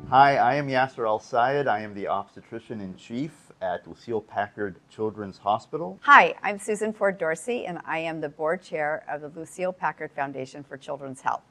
Hi, I am Yasser El-Sayed. I am the Obstetrician-in-Chief at Lucile Packard Children's Hospital. Hi, I'm Susan Ford Dorsey, and I am the board chair of the Lucile Packard Foundation for Children's Health.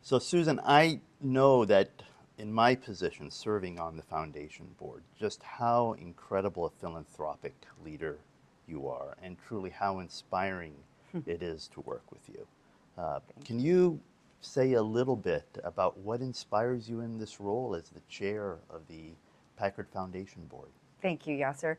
So Susan, I know that in my position serving on the foundation board, just how incredible a philanthropic leader you are and truly how inspiring it is to work with you. Can you say a little bit about what inspires you in this role as the chair of the Packard Foundation board? Thank you, Yasser.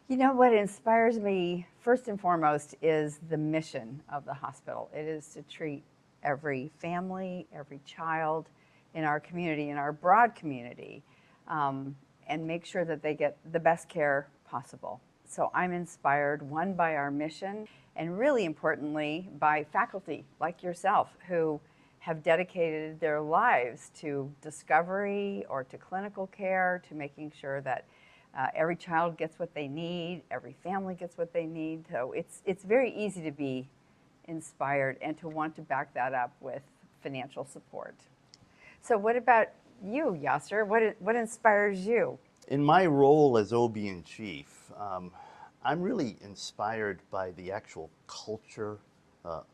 You know what inspires me first and foremost is the mission of the hospital. It is to treat every family, every child in our community, in our broad community, and make sure that they get the best care possible. So I'm inspired, one, by our mission, and really importantly, by faculty like yourself who have dedicated their lives to discovery or to clinical care, to making sure that every child gets what they need, every family gets what they need. So it's very easy to be inspired and to want to back that up with financial support. So what about you, Yasser? What inspires you? In my role as OB-in-Chief, I'm really inspired by the actual culture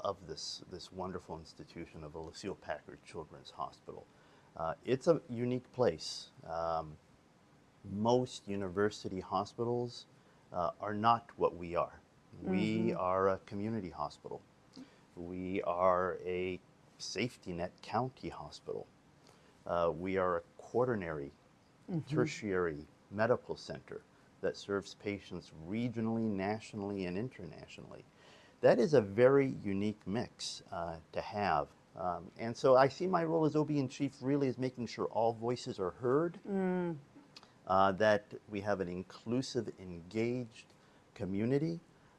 of this wonderful institution of the Lucile Packard Children's Hospital. It's a unique place. Most university hospitals are not what we are. We are a community hospital. We are a safety net county hospital. We are a quaternary, tertiary medical center that serves patients regionally, nationally, and internationally. That is a very unique mix to have. And so I see my role as OB-in-Chief really as making sure all voices are heard, that we have an inclusive, engaged community,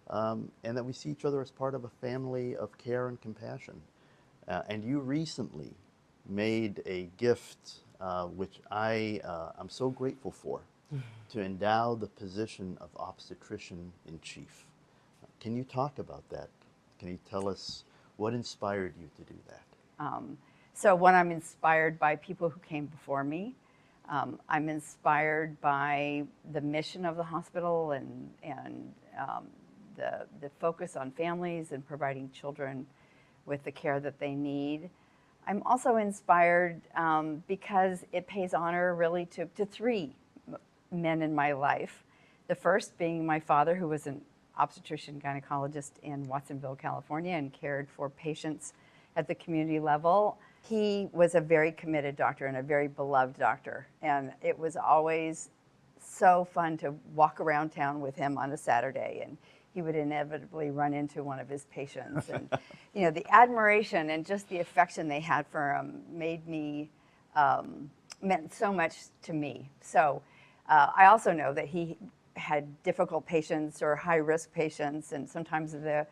and that we see each other as part of a family of care and compassion. And you recently made a gift, which I'm so grateful for, to endow the position of Obstetrician-in-Chief. Can you talk about that? Can you tell us what inspired you to do that? So when I'm inspired by people who came before me, I'm inspired by the mission of the hospital and the focus on families and providing children with the care that they need. I'm also inspired because it pays honor really to three men in my life. The first being my father, who was an obstetrician gynecologist in Watsonville, California, and cared for patients at the community level. He was a very committed doctor and a very beloved doctor, and it was always so fun to walk around town with him on a Saturday, and he would inevitably run into one of his patients. And you know, the admiration and just the affection they had for him meant so much to me. So I also know that he had difficult patients or high-risk patients, and sometimes the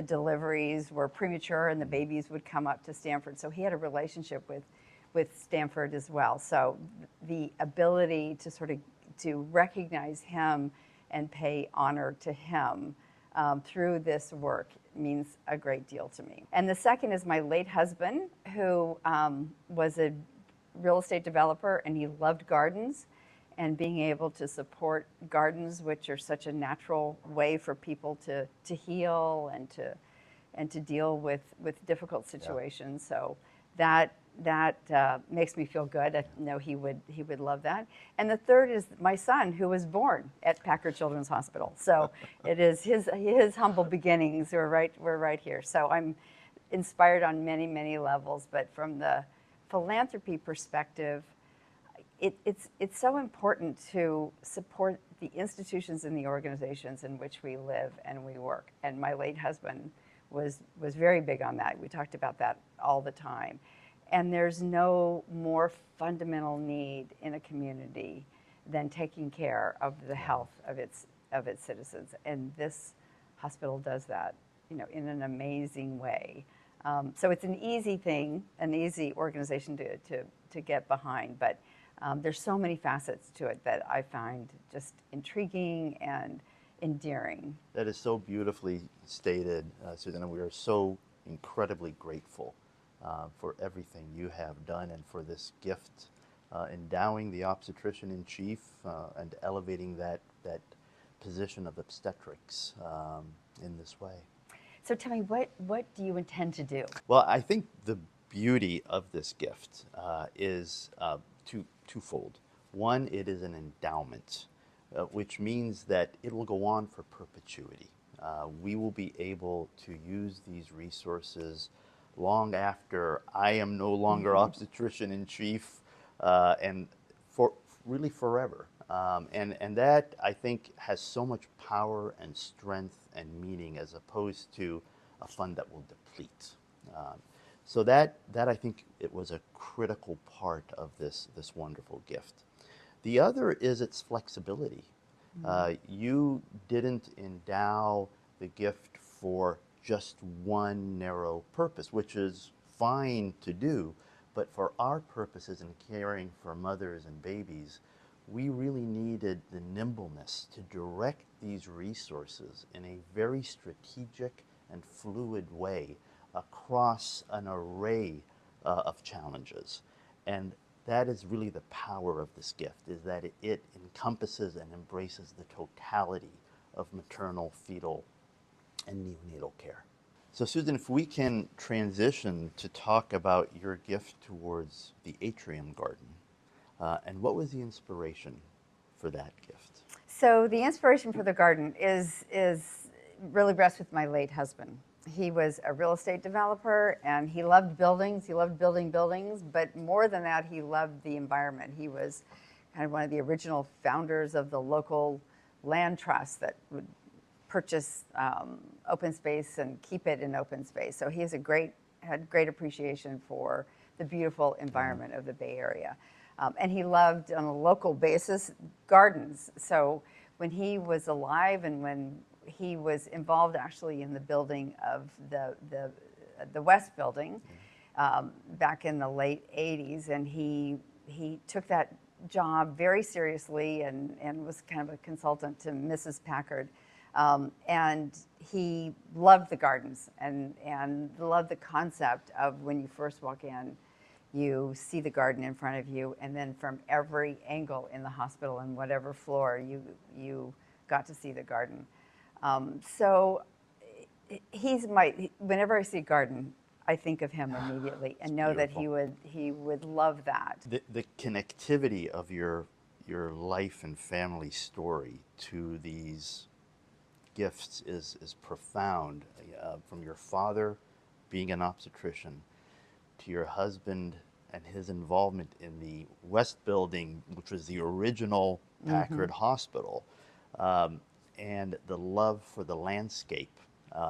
deliveries were premature and the babies would come up to Stanford. So he had a relationship with Stanford as well. So the ability to sort of to recognize him and pay honor to him through this work means a great deal to me. And the second is my late husband, who was a real estate developer, and he loved gardens. And being able to support gardens, which are such a natural way for people to heal and to deal with difficult situations. Yeah. So that makes me feel good. I know he would love that. And the third is my son, who was born at Packard Children's Hospital. So it is his humble beginnings. We're right here. So I'm inspired on many levels. But from the philanthropy perspective, it's so important to support the institutions and the organizations in which we live and we work. And my late husband was very big on that. We talked about that all the time. And there's no more fundamental need in a community than taking care of the health of its citizens. And this hospital does that, you know, in an amazing way. So it's an easy thing, an easy organization to get behind, but there's so many facets to it that I find just intriguing and endearing. That is so beautifully stated, Susan, and we are so incredibly grateful for everything you have done and for this gift endowing the obstetrician-in-chief and elevating that position of obstetrics in this way. So tell me, what do you intend to do? Well, I think the beauty of this gift is twofold. One, it is an endowment, which means that it will go on for perpetuity. We will be able to use these resources long after I am no longer obstetrician-in-chief, and for really forever. And that, I think, has so much power and strength and meaning as opposed to a fund that will deplete. So that I think it was a critical part of this wonderful gift. The other is its flexibility. You didn't endow the gift for just one narrow purpose, which is fine to do, but for our purposes in caring for mothers and babies, we really needed the nimbleness to direct these resources in a very strategic and fluid way across an array of challenges. And that is really the power of this gift, is that it encompasses and embraces the totality of maternal, fetal, and neonatal care. So Susan, if we can transition to talk about your gift towards the atrium garden, and what was the inspiration for that gift? So the inspiration for the garden is really rests with my late husband. He was a real estate developer, and he loved buildings. He loved building buildings, but more than that, he loved the environment. He was kind of one of the original founders of the local land trust that would purchase open space and keep it in open space. So he has had great appreciation for the beautiful environment of the Bay Area. And he loved, on a local basis, gardens. So when he was alive and when he was involved actually in the building of the West Building back in the late 80s, and he took that job very seriously and was kind of a consultant to Mrs. Packard. And he loved the gardens and loved the concept of when you first walk in, you see the garden in front of you, and then from every angle in the hospital and whatever floor, you got to see the garden. So whenever I see garden, I think of him immediately and know beautiful. that he would love that. The connectivity of your life and family story to these gifts is profound. From your father being an obstetrician to your husband and his involvement in the West Building, which was the original Packard Hospital, and the love for the landscape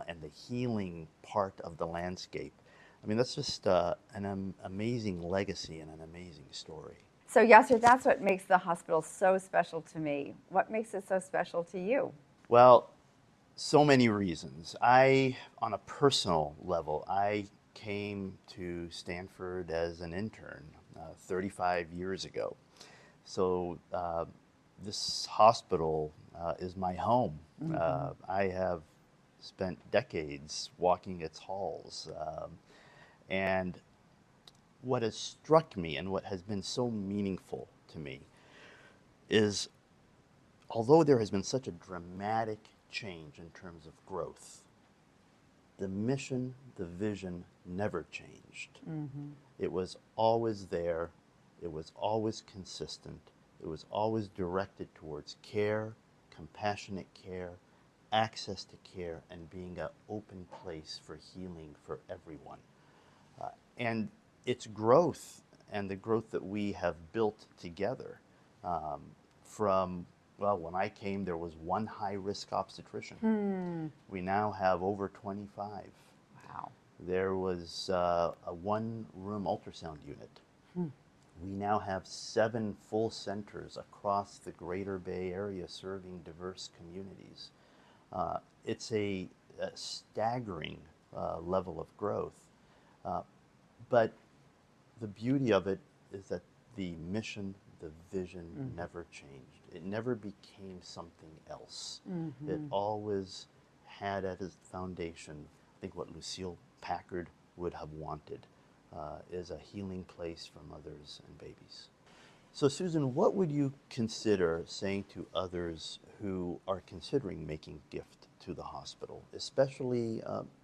and the healing part of the landscape. I mean, that's just an amazing legacy and an amazing story. So Yasser, that's what makes the hospital so special to me. What makes it so special to you? Well, so many reasons. On a personal level, I came to Stanford as an intern 35 years ago. So this hospital is my home. I have spent decades walking its halls. And what has struck me and what has been so meaningful to me is, although there has been such a dramatic change in terms of growth, the mission, the vision never changed. It was always there. It was always consistent. It was always directed towards care, compassionate care, access to care, and being an open place for healing for everyone. And its growth and the growth that we have built together when I came, there was one high-risk obstetrician. We now have over 25. Wow. There was a one-room ultrasound unit. We now have 7 full centers across the greater Bay Area serving diverse communities. It's a staggering level of growth. But the beauty of it is that the mission, the vision never changed. It never became something else. It always had at its foundation, I think, what Lucile Packard would have wanted, is a healing place for mothers and babies. So, Susan, what would you consider saying to others who are considering making gift to the hospital, especially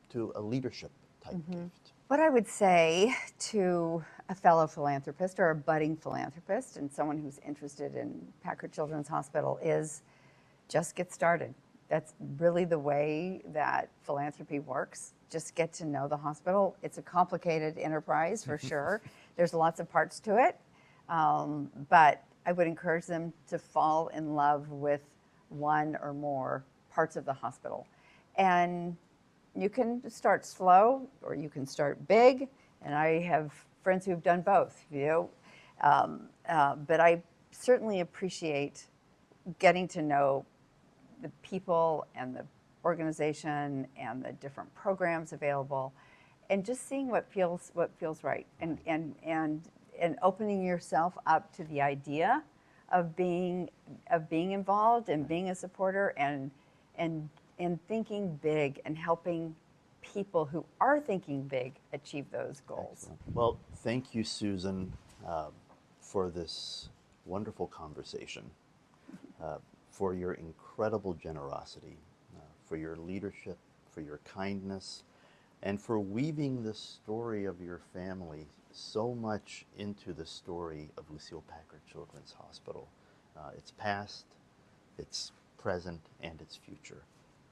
to a leadership type gift? What I would say to a fellow philanthropist or a budding philanthropist and someone who's interested in Packard Children's Hospital is just get started. That's really the way that philanthropy works. Just get to know the hospital. It's a complicated enterprise for sure. There's lots of parts to it. But I would encourage them to fall in love with one or more parts of the hospital. And you can start slow or you can start big. And I have friends who've done both, you know. But I certainly appreciate getting to know the people and the organization and the different programs available, and just seeing what feels right, and opening yourself up to the idea of being involved and being a supporter and thinking big and helping people who are thinking big achieve those goals. Excellent. Well, thank you, Susan, for this wonderful conversation, for your incredible generosity, for your leadership, for your kindness, and for weaving the story of your family so much into the story of Lucile Packard Children's Hospital. Its past, its present, and its future.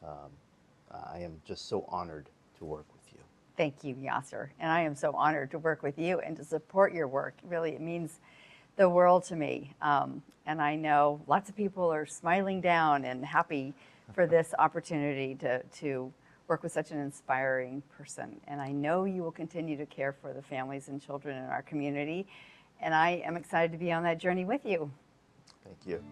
I am just so honored to work with you. Thank you, Yasser. And I am so honored to work with you and to support your work. Really, it means the world to me. And I know lots of people are smiling down and happy for this opportunity to work with such an inspiring person. And I know you will continue to care for the families and children in our community. And I am excited to be on that journey with you. Thank you.